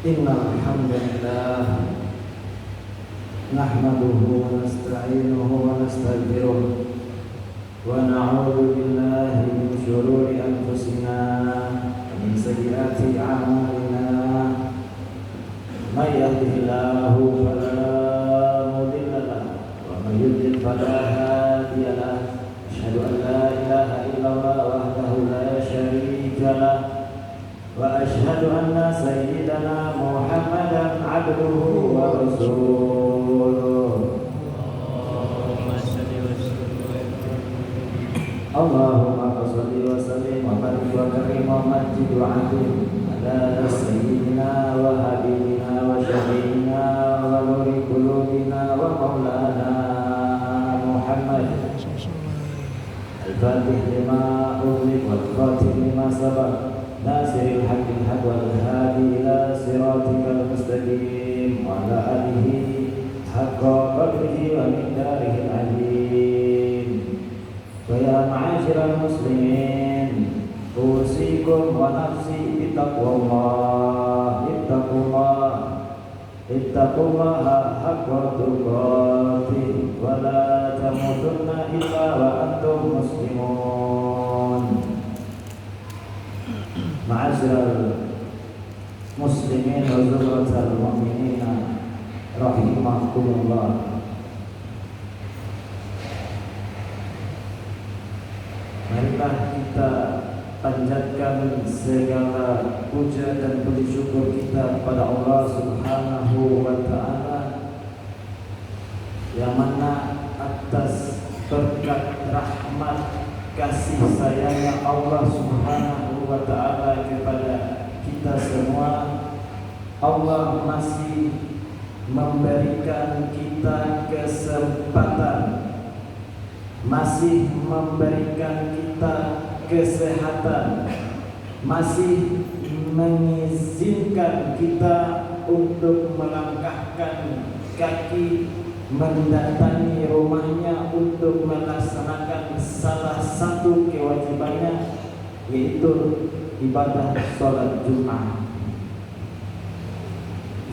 Innal hamdalillah nahmaduhu wa nasta'inuhu wa nastaghfiruh wa na'udzu billahi min shururi anfusina wa min sayyiati a'malina may yahdihillahu fala mudilla lahu wa may yudlil fala hadiya lahu asyhadu an la ilaha illallah wahdahu la syarika lahu wa asyhadu anna sayyidana Muhammadan abduhu wa rasuluh. Allahumma shalli wa sallim wa barik wa karim wa majid wa adim ala sayyidina wa habibina wa syafiina wa nuri qulubina wa maulana Muhammad al-fatih lima ughliq wal khatib lima sabaq nasiril haqqil haqq wal hadi ila siratikal mustaqim wa ala alihi haqqa qadrihi wa miqdarihi al-azim. Wa ya ma'asyiral muslimin usikum wa nafsi bittaqwallah ittaqullaha haqqa tuqatih wa la tamutunna illa wa antum muslimun. Ma'asyiral muslimin wa zurratal mu'minina rahimakumullah. Marilah kita panjatkan segala puja dan puji syukur kita kepada Allah Subhanahu wa ta'ala, yang mana atas berkat rahmat kasih sayangnya Allah Subhanahu wa ta'ala kepada kita semua, Allah masih memberikan kita kesempatan, masih memberikan kita kesehatan, masih mengizinkan kita untuk melangkahkan kaki mendatangi rumahnya untuk melaksanakan salah satu kewajibannya, yaitu ibadah sholat Jumat.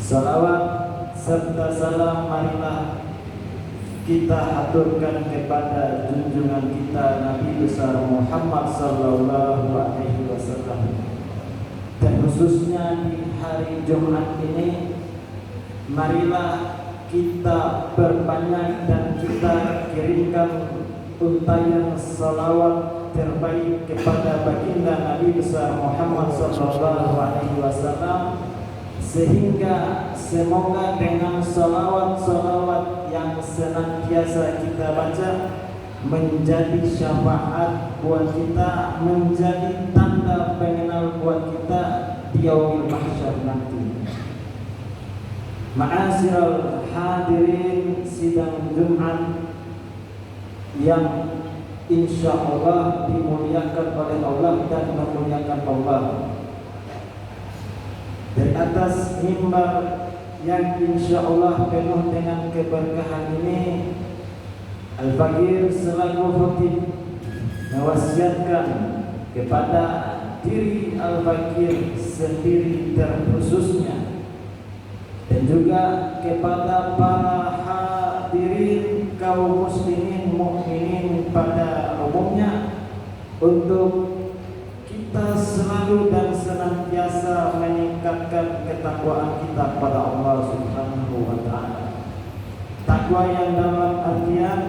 Salawat serta salam marilah kita aturkan kepada junjungan kita Nabi besar Muhammad sallallahu alaihi wasallam. Dan khususnya di hari Jumat ini, marilah kita berbanyak dan kita kirimkan untayan salawat terbaik kepada baginda Nabi besar Muhammad sallallahu alaihi wasallam, sehingga semoga dengan salawat-salawat yang senantiasa kita baca menjadi syafaat buat kita, menjadi tanda pengenal buat kita di yaumil mahsyar nanti. Ma'asyiral hadirin sidang Jumat yang insyaallah dimuliakan oleh Allah dan memuliakan Allah. Dari atas mimbar yang insyaallah penuh dengan keberkahan ini, Al-Fakir selaku khatib mewasiatkan kepada diri Al-Fakir sendiri terkhususnya, dan juga kepada para hadirin kaum muslimin mukminin pada umumnya, untuk kita selalu dan senantiasa meningkatkan ketakwaan kita pada Allah Subhanahu wa ta'ala. Takwa yang dalam artian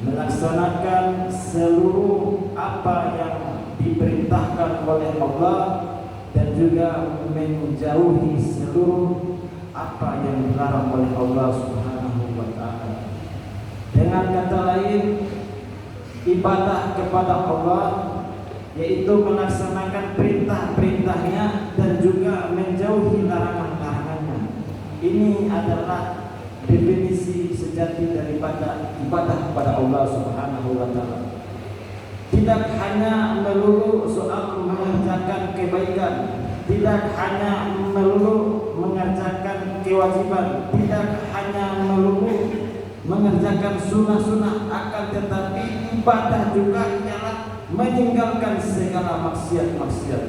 melaksanakan seluruh apa yang diperintahkan oleh Allah dan juga menjauhi seluruh apa yang dilarang oleh Allah Subhanahu wa ta'ala. Dengan kata lain, ibadah kepada Allah yaitu melaksanakan perintah-perintahnya dan juga menjauhi larangan-larangannya. Ini adalah definisi sejati daripada ibadah kepada Allah Subhanahu wa ta'ala. Tidak hanya melulu soal mengerjakan kebaikan, tidak hanya melulu mengerjakan kewajiban, tidak hanya melulu mengerjakan sunnah-sunnah, akan tetapi ibadah juga ialah meninggalkan segala maksiat-maksiat.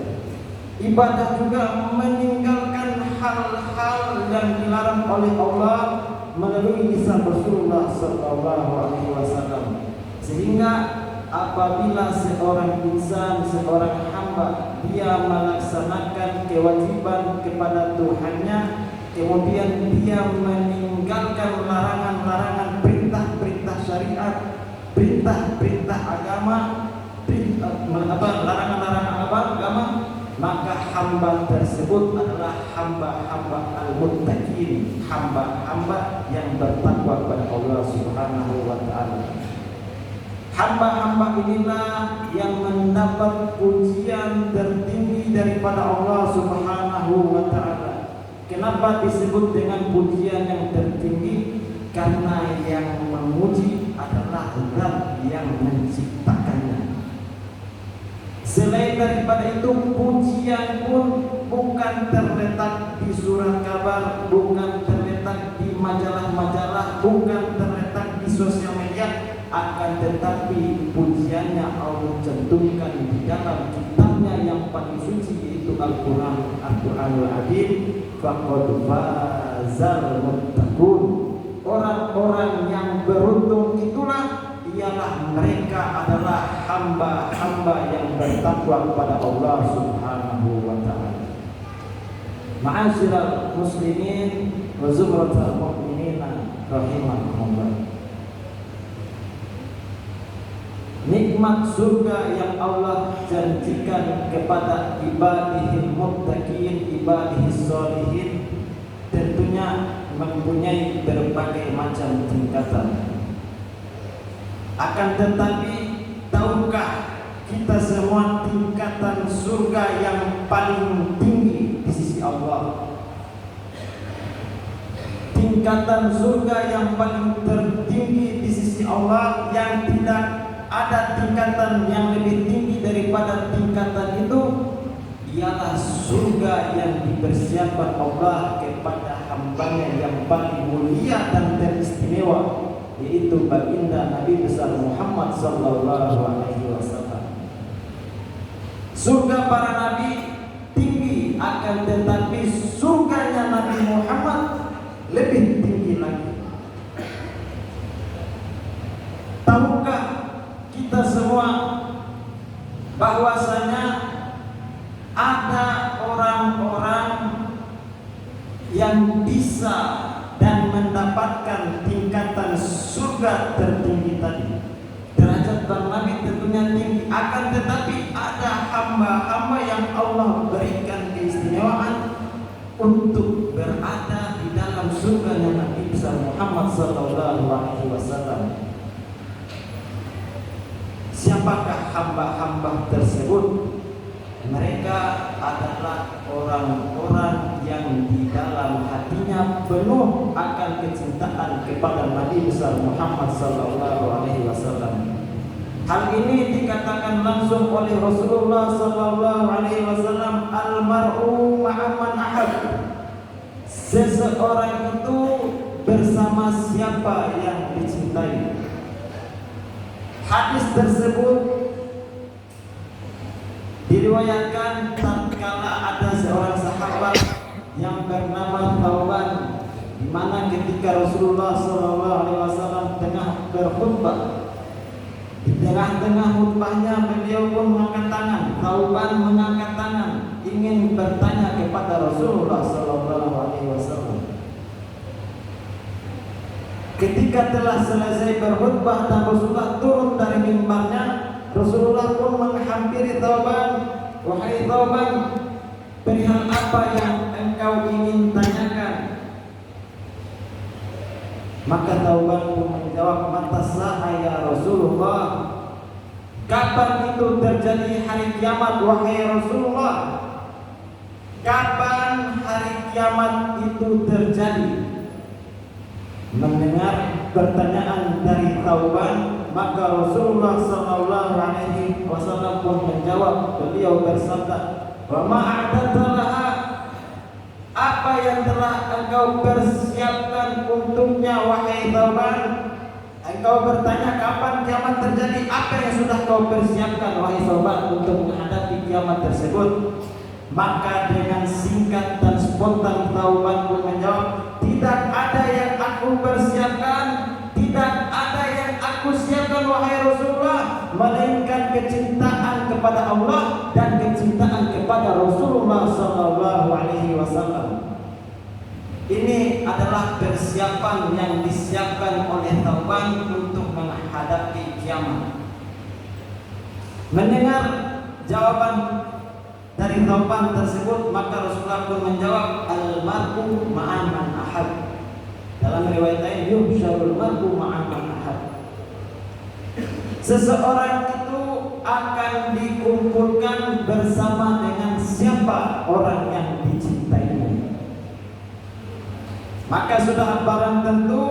Ibadah juga meninggalkan hal-hal yang dilarang oleh Allah melalui lisan Rasulullah sallallahu alaihi wasallam. Sehingga apabila seorang insan, seorang hamba, dia melaksanakan kewajiban kepada Tuhannya, kemudian dia meninggalkan larangan-larangan, perintah-perintah syariat, perintah-perintah agama, larangan-larangan agama, maka hamba tersebut adalah hamba-hamba al-muttaqin, hamba-hamba yang bertakwa kepada Allah Subhanahu wa taala. Hamba-hamba inilah yang mendapat pujian tertinggi daripada Allah Subhanahu wa taala. Kenapa disebut dengan pujian yang tertinggi? Karena yang memuji adalah Zat yang menciptakannya. Selain daripada itu, pujian pun bukan terletak di surat kabar, bukan terletak di majalah-majalah, bukan terletak di sosial media, akan tetapi pujiannya Allah cantumkan di dalam kitabnya yang paling suci, yaitu Al-Quran, Al-Quranul Azim. Faqad fazal muttaqun. Orang-orang yang beruntung itulah ialah mereka adalah hamba-hamba yang bertakwa kepada Allah Subhanahu wa taala. Ma'asyiral muslimin wa zumratal mu'minina rahimakumullah. Nikmat surga yang Allah janjikan kepada ibadihil muttaqin, ibadihis sholihin, tentunya mempunyai berbagai macam tingkatan. Akan tetapi, tahukah kita semua tingkatan surga yang paling tinggi di sisi Allah? Tingkatan surga yang paling tertinggi di sisi Allah, yang tidak ada tingkatan yang lebih tinggi daripada tingkatan itu, ialah surga yang dipersiapkan Allah kepada hambanya yang paling mulia dan teristimewa, yaitu baginda Nabi besar Muhammad sallallahu alaihi wasallam. Surga para nabi tinggi, akan tetapi surganya Nabi Muhammad lebih tinggi lagi. Tahukah kita semua bahwasanya ada orang-orang yang bisa dan mendapatkan tingkatan surga tertinggi tadi? Derajat para nabi tentunya tinggi, akan tetapi ada hamba-hamba yang Allah berikan keistimewaan untuk berada di dalam surganya Nabi besar Muhammad sallallahu alaihi wasallam. Siapakah hamba-hamba tersebut? Mereka adalah orang-orang yang di dalam hatinya penuh akan kecintaan kepada Nabi besar Muhammad sallallahu alaihi wasallam. Hal ini dikatakan langsung oleh Rasulullah sallallahu alaihi wasallam, al-mar'u ma'a man ahab. Seseorang itu bersama siapa yang dicintai. Hadis tersebut diriwayatkan tatkala ada seorang sahabat yang bernama Thauban, di mana ketika Rasulullah SAW tengah berkhutbah, di tengah-tengah khutbahnya beliau pun mengangkat tangan. Thauban mengangkat tangan ingin bertanya kepada Rasulullah SAW. Ketika telah selesai berkhutbah dan Rasulullah turun dari mimbarnya, Rasulullah pun menghampiri Thauban. Wahai Thauban, perihal apa yang engkau ingin tanyakan? Maka Thauban pun menjawab, mata sa'a ya Rasulullah. Kapan itu terjadi hari kiamat wahai Rasulullah? Kapan hari kiamat itu terjadi? Mendengar pertanyaan dari Thauban, maka Rasulullah sallallahu alaihi wasallam pun menjawab. Beliau bersabda, "Wa ma a'tadalaha?" Apa yang telah engkau persiapkan untuknya wahai Thauban? Engkau bertanya kapan kiamat terjadi, apa yang sudah kau persiapkan wahai Thauban untuk menghadapi kiamat tersebut? Maka dengan singkat dan spontan Thauban pun menjawab, tidak ada yang aku persiapkan, tidak ada yang aku siapkan wahai Rasulullah, melainkan kecintaan kepada Allah dan kecintaan kepada Rasulullah sallallahu alaihi wasallam. Ini adalah persiapan yang disiapkan oleh Thauban untuk menghadapi kiamat. Mendengar jawaban dari Thauban tersebut, maka Rasulullah pun menjawab, al-mar'u ma'a man ahad. Dalam riwayat lain, yuhsyarul mar'u ma'a man ahad. Seseorang itu akan dikumpulkan bersama dengan siapa orang yang dicintainya. Maka sudah barang tentu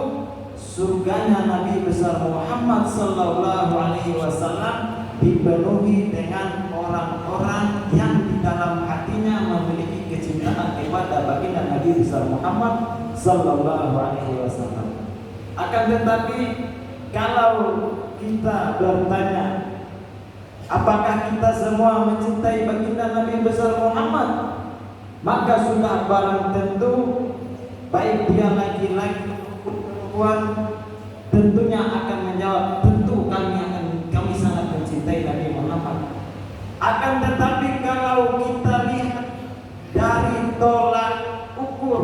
surganya Nabi besar Muhammad sallallahu alaihi wasallam dipenuhi dengan orang-orang yang di dalam hatinya memiliki kecintaan kepada baginda Nabi besar Muhammad sallallahu alaihi wasallam. Akan tetapi kalau kita bertanya, apakah kita semua mencintai baginda Nabi besar Muhammad? Maka sudah barang tentu, baik dia laki-laki maupun perempuan, tentunya akan menjawab, tentu kami sangat mencintai Nabi Muhammad. Akan tetapi kalau kita lihat dari tolak ukur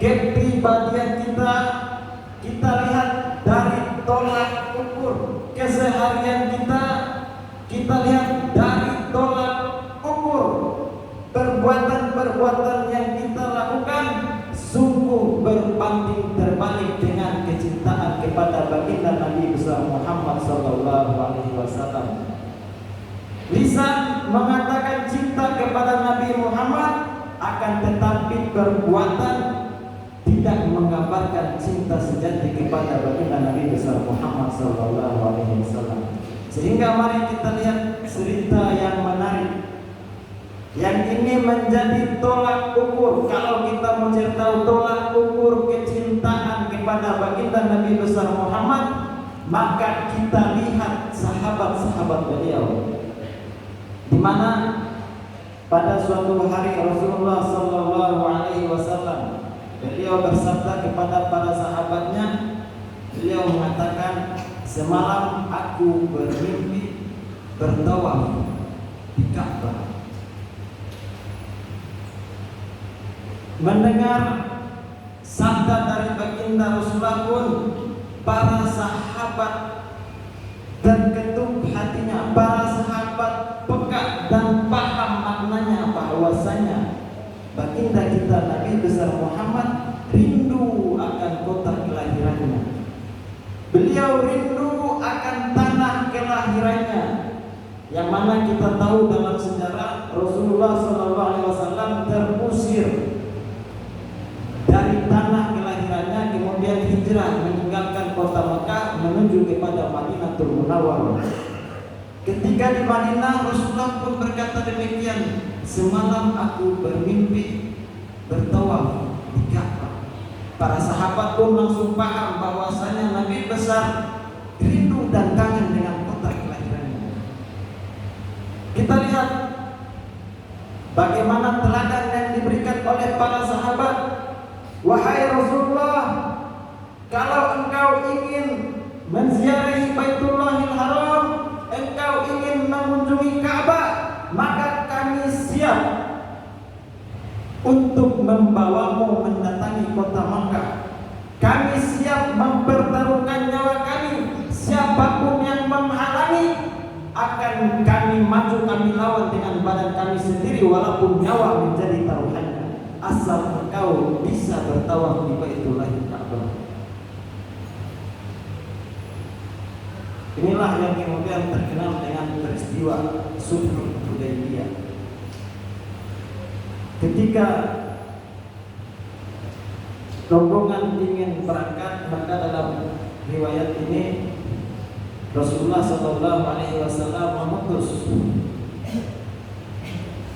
kepribadian kita lihat dari tolak ukur keseharian kita lihat dari tolak ukur perbuatan-perbuatan yang kita lakukan, sungguh berbanding terbalik dengan kecintaan kepada baginda Nabi besar Muhammad sallallahu alaihi wasallam. Lisan mengatakan cinta kepada Nabi Muhammad, akan tetapi perbuatan tidak menggambarkan cinta sejati kepada baginda Nabi besar Muhammad sallallahu alaihi wasallam. Sehingga mari kita lihat cerita yang menarik. Yang ini menjadi tolak ukur. Kalau kita menceritakan tolak ukur kecintaan kepada baginda Nabi besar Muhammad, maka kita lihat sahabat-sahabat beliau, di mana pada suatu hari Rasulullah sallallahu alaihi wasallam beliau bersabda kepada para sahabatnya, beliau mengatakan, semalam aku bermimpi bertawaf di Ka'bah. Mendengar sabda dari baginda Rasulullah pun, para sahabat terketuk hatinya, para sahabat peka dan paham maknanya, bahwasanya baginda kita Nabi besar Muhammad rindu akan kota kelahirannya. Beliau rindu akan tanah kelahirannya, yang mana kita tahu dalam sejarah Rasulullah SAW terusir dari tanah kelahirannya, kemudian hijrah meninggalkan kota Mekah menuju kepada Madinatul Munawwarah. Ketika di Madinah, Rasulullah pun berkata demikian, semalam aku bermimpi bertawaf di Ka'bah. Para sahabat pun langsung paham bahwasanya Nabi besar rindu dan kangen dengan kota kelahirannya. Kita lihat bagaimana teladan yang diberikan oleh para sahabat. Wahai Rasulullah, kalau engkau ingin menziarahi Baitullahil Haram, engkau ingin mengunjungi Ka'bah, maka kami siap untuk membawamu mendatangi kota Makkah. Kami siap mempertaruhkan nyawa kami. Siapapun yang menghalangi, akan kami maju, kami lawan dengan badan kami sendiri, walaupun nyawa menjadi taruhannya, asal engkau bisa bertawaf di Baitullahil Ka'bah. Inilah yang kemudian terkenal dengan peristiwa Sulhul Hudaybiyah. Ketika rombongan ingin berangkat, maka dalam riwayat ini Rasulullah SAW mengutus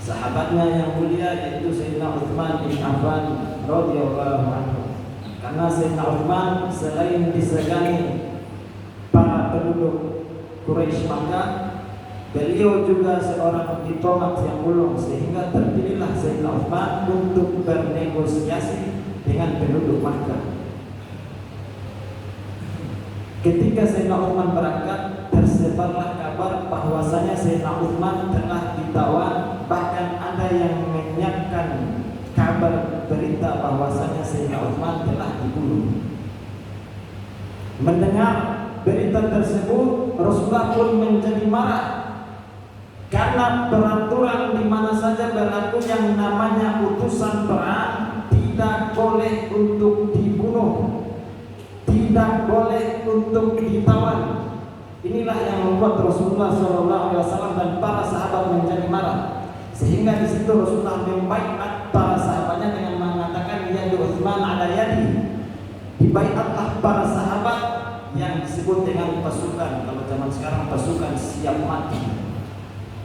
sahabatnya yang mulia, yaitu Sayyidina Utsman bin Affan radhiyallahu anhu. Karena Sayyidina Utsman selain disegani para penduduk Quraisy Makkah, Beliau juga seorang diplomat yang ulung, sehingga terpilihlah Sayyidina Utsman untuk bernegosiasi dengan penduduk Makkah. Ketika Sayyidina Utsman berangkat, tersebarlah kabar bahwasanya Sayyidina Utsman telah ditawan. Bahkan ada yang menyiapkan kabar berita bahwasanya Sayyidina Utsman telah dibunuh. Mendengar berita tersebut, Rasulullah pun menjadi marah, karena peraturan di mana saja berlaku yang namanya utusan perang tidak boleh untuk dibunuh, tidak boleh untuk ditawan. Inilah yang membuat Rasulullah SAW dan para sahabat menjadi marah, sehingga di situ Rasulullah membaiat para sahabatnya dengan mengatakan ya Utsman ala yadi. Dibaiatlah para sahabat yang disebut dengan pasukan, kalau zaman sekarang pasukan siap mati.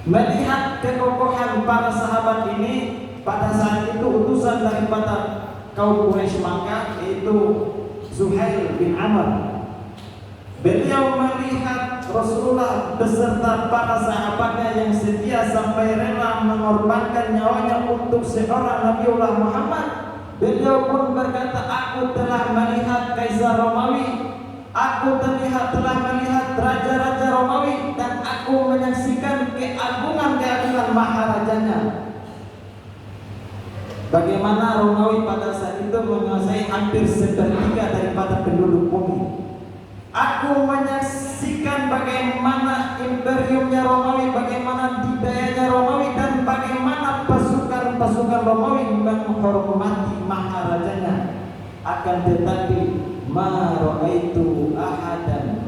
Melihat kekokohan para sahabat ini, pada saat itu utusan daripada kaum Quraisy Makkah yaitu Zuhair bin Amr, beliau melihat Rasulullah beserta para sahabatnya yang setia sampai rela mengorbankan nyawanya untuk seorang Nabiullah Muhammad. Beliau pun berkata, aku telah melihat Kaisar Romawi, aku telah melihat raja-raja Romawi, dan aku menyaksikan keagungan maharajanya. Bagaimana Romawi pada saat itu menguasai hampir sepertiga daripada penduduk bumi. Aku menyaksikan bagaimana imperiumnya Romawi, bagaimana didayanya Romawi, dan bagaimana pasukan Romawi menghormati maharajanya. Akan tetapi ma ra'aitu ahadan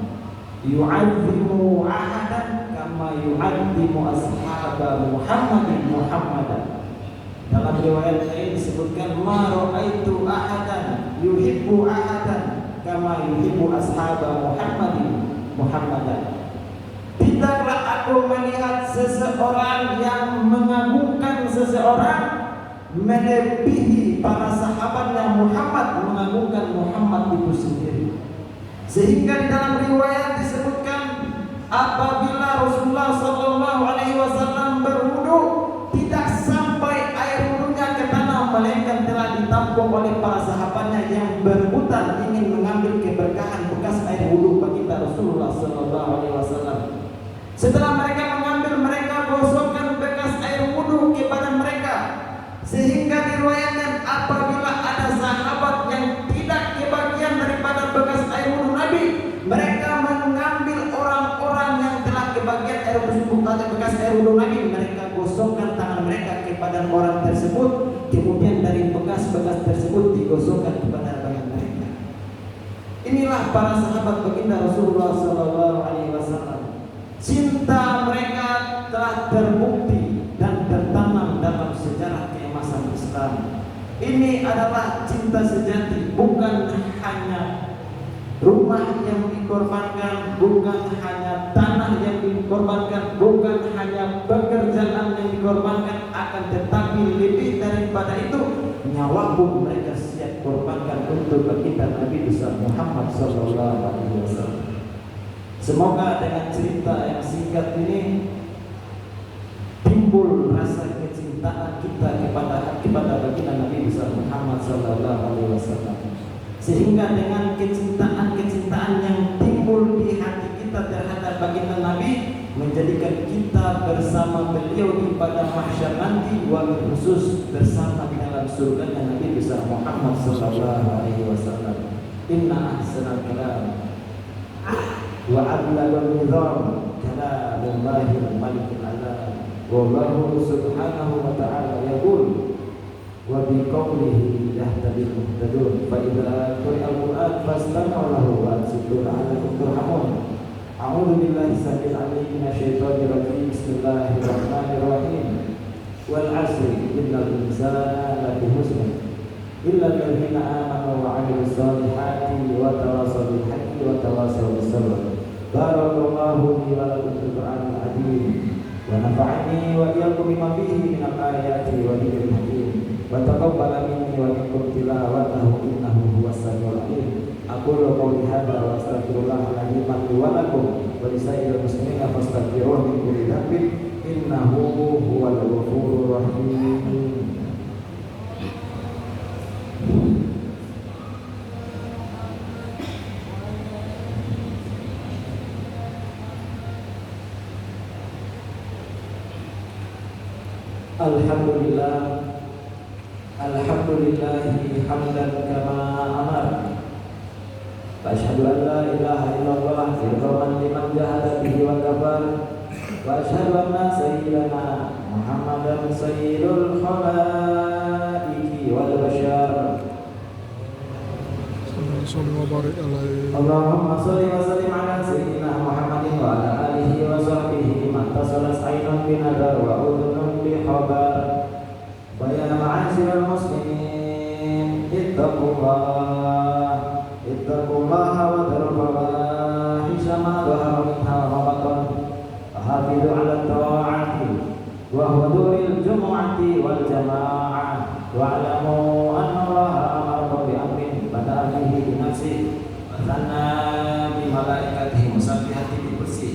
yu'azzimu ahadan kama yu'azzimu ashaba Muhammadan. Dalam riwayat lain disebutkan ma ra'aitu ahadan yuhibbu ahadan kama yuhibbu ashaba Muhammadan. Tidaklah aku melihat seseorang yang mengagungkan seseorang melebihi para sahabatnya Muhammad mengagungkan Muhammad itu sendiri. Sehingga di dalam riwayat disebutkan apabila Rasulullah SAW berwudu, tidak sampai air wudunya ke tanah, melainkan telah ditampung oleh para sahabatnya yang berebutan ingin mengambil keberkahan bekas air wudu baginda Rasulullah SAW. Setelah mereka mengambil, mereka gosokkan bekas air wudu kepada mereka. Sehingga diriwayatkan apabila ada sahabat yang tidak kebagian daripada bekas air wudu Nabi, mereka mengambil orang-orang yang telah kebagian air tersebut atau bekas air wudu Nabi, mereka gosokkan tangan mereka kepada orang tersebut, kemudian dari bekas-bekas tersebut digosokkan kepada badan mereka. Inilah para sahabat baginda Rasulullah SAW. Cinta mereka telah terbukti dan tertanam dalam sejarah keemasan Islam. Ini adalah cinta sejati, bukan hanya rumah yang dikorbankan, bukan hanya tanah yang dikorbankan, bukan hanya pekerjaan yang dikorbankan, akan tetapi lebih daripada itu, nyawa pun mereka siap korbankan untuk baginda Nabi besar Muhammad SAW. Semoga dengan cerita yang singkat ini timbul rasa kecintaan kita kepada baginda Nabi besar Muhammad SAW. Sehingga dengan kecintaan yang timbul di hati kita terhadap baginda Nabi, menjadikan kita bersama beliau di pada mahsyar nanti, wabil khusus bersama di dalam surganya Nabi besar Muhammad SAW. Inna ahsanal kalam wa ablaghul nizam kalamullahil malikil alam. Wallahu subhanahu wa ta'ala yaqul wa biqaulihi yahtadil muhtadun fa idza quri'al Qur'an fastami'u lahu wa ansitu la'allakum turhamun. A'udzu billahi samil 'alim minasyaitonir rajim. Bismillahirrahmanirrahim. Wal 'asri innal insana lafi khusr illa alladziina aamanu wa 'amilus solihati wa tawassaw bil haqqi wa tawassaw bis sabr. Barakallahu li wa lakum fil Qur'anil 'azim wa nafa'ani wa iyyakum bima fihi minal ayati wa dzikril hakim wa taqabbala minni wa minkum tilawatahu innahu huwas samiul 'alim. Aqulu qouli hadza wa astaghfirullah li wa lakum wa lisairil muslimina fastaghfiruhu min kulli dhanbin innahu huwal ghafurur rahim. Alhamdulillah, alhamdulillahi hamdan kama amar. Wa asyhadu an la ilaha illallah irghaman liman jahada bihi wa kafar. Wa asyhadu anna sayyidana Muhammadan sayyidul khalaiqi wal bashar. Allahumma sholli wa sallim ala sayyidina Muhammadin wa ala alihi wa sahbihi man tasalas aynun bi nadar wa udhunun bi khabar. Wa ya ma'asyiral muslimin ittaqullaha wa dharul fawahisha ma dhahara minha wa ma batan. Hafidhu ala ta'ati wa huduril jumu'ati wal jama'ah wa alamu anna Allaha amara bi amrin bada'a bihi bi nafsihi wa thanna bi malaikatihi musabbihati bi kursi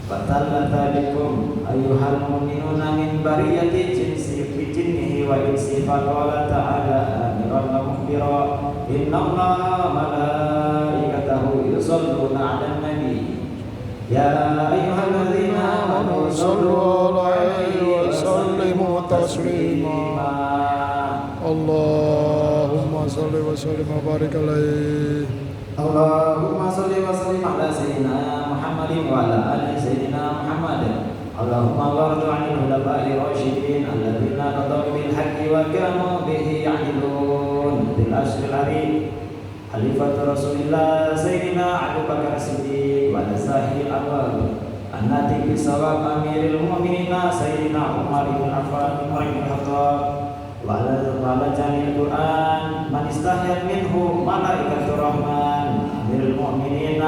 wa tallata bikum ayyuhal mu'minuna min bariyati jinnihi wa insi fa qala ta'ala amiran wa mukhbira inna Allaha malaikatahu yusalluna 'alan nabi ya ayyuhalladzina amanu sallu 'alaihi wa sallimu taslima. Allahumma salli wa sallim wa barik alaihi. Allahumma salli wa sallim ala sayyidina Muhammadin wa ala ali sayyidina Muhammad. Allahumma wardu 'anil khulafa'i rasyidin alladzina qadaw bil haqqi wa kanu bihi ya'dilun bil asril arim. Khalifatu Rasulillah sayyidina Abu Bakar Siddiq wa al-Sahih al-Awwal an-Natiq bisawab amiril mu'minin sayyidina Umar bin Affan bin Khattab wa ala jamil Quran man istahya minhu malaikatur rahman amirul mu'minin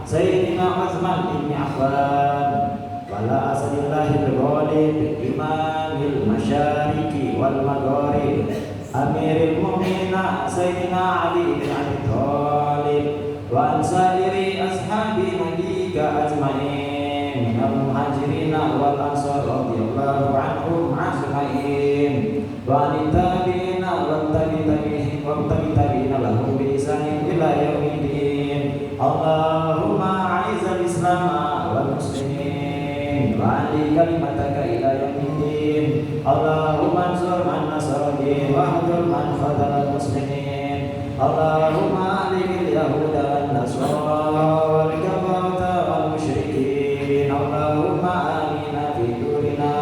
sayyidina Utsman bin Affan wa ala asadillahil ghalib imamil masyariqi wal magharib amirul mu'minin sayyidina Ali bin Abi Thalib wa ansairi ashabi nabiyika ajmain minal muhajirin wal ansar radhiyallahu anhum ajmain wa tabi'ina wa tabi'ina lahum bi ihsanin ila yaumiddin. Allahumma a'izzal islam wal muslimin wa 'ali kalimataka ila yaumiddin. Allahumma ansur man nasara din wa hdur man khadhala muslimin. Allahumma ahlil yahuda wan nasara wal kafarata wal musyrikin. Allahumma amina fi durina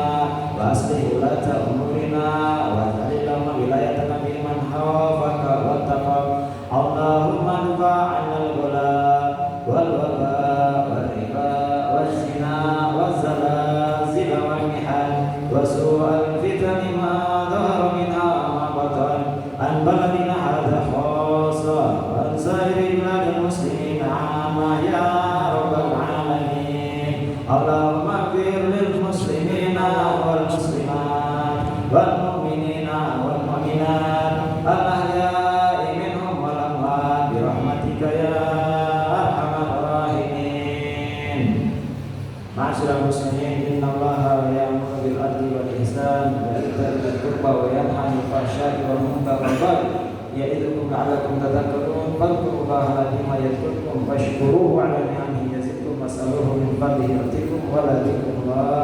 wa aslih ulata umurina wilayatana biman khawafaka wattaqak. Allahumma adfa 'anil ghala wal waba wal riba waz zina waz zalazil wal mihan wa su'al fitani ma dhahara minha ma batan an baladina hadha khassa wa an sairil biladil muslimin 'amma ya rabbal alamin. Allahumma ighfir lil muslimina wal muslimat wal mu'minina wal mu'minat al-ahya'i minhum wal amwat bi rahmatika ya arhamar rahimin. Ma'asyiral muslimin, innallaha ya'muru bil adli wal ihsan wa ita'i dzil qurba wa yanha 'anil fahsya'i wal munkari wal baghi ya'idukum la'allakum tadhakkarun. Fadhkurullaha al-'azima yadhkurkum washkuruhu 'ala ni'amihi yazidkum was'aluhu min fadlihi yu'tikum wa la dzikrullahi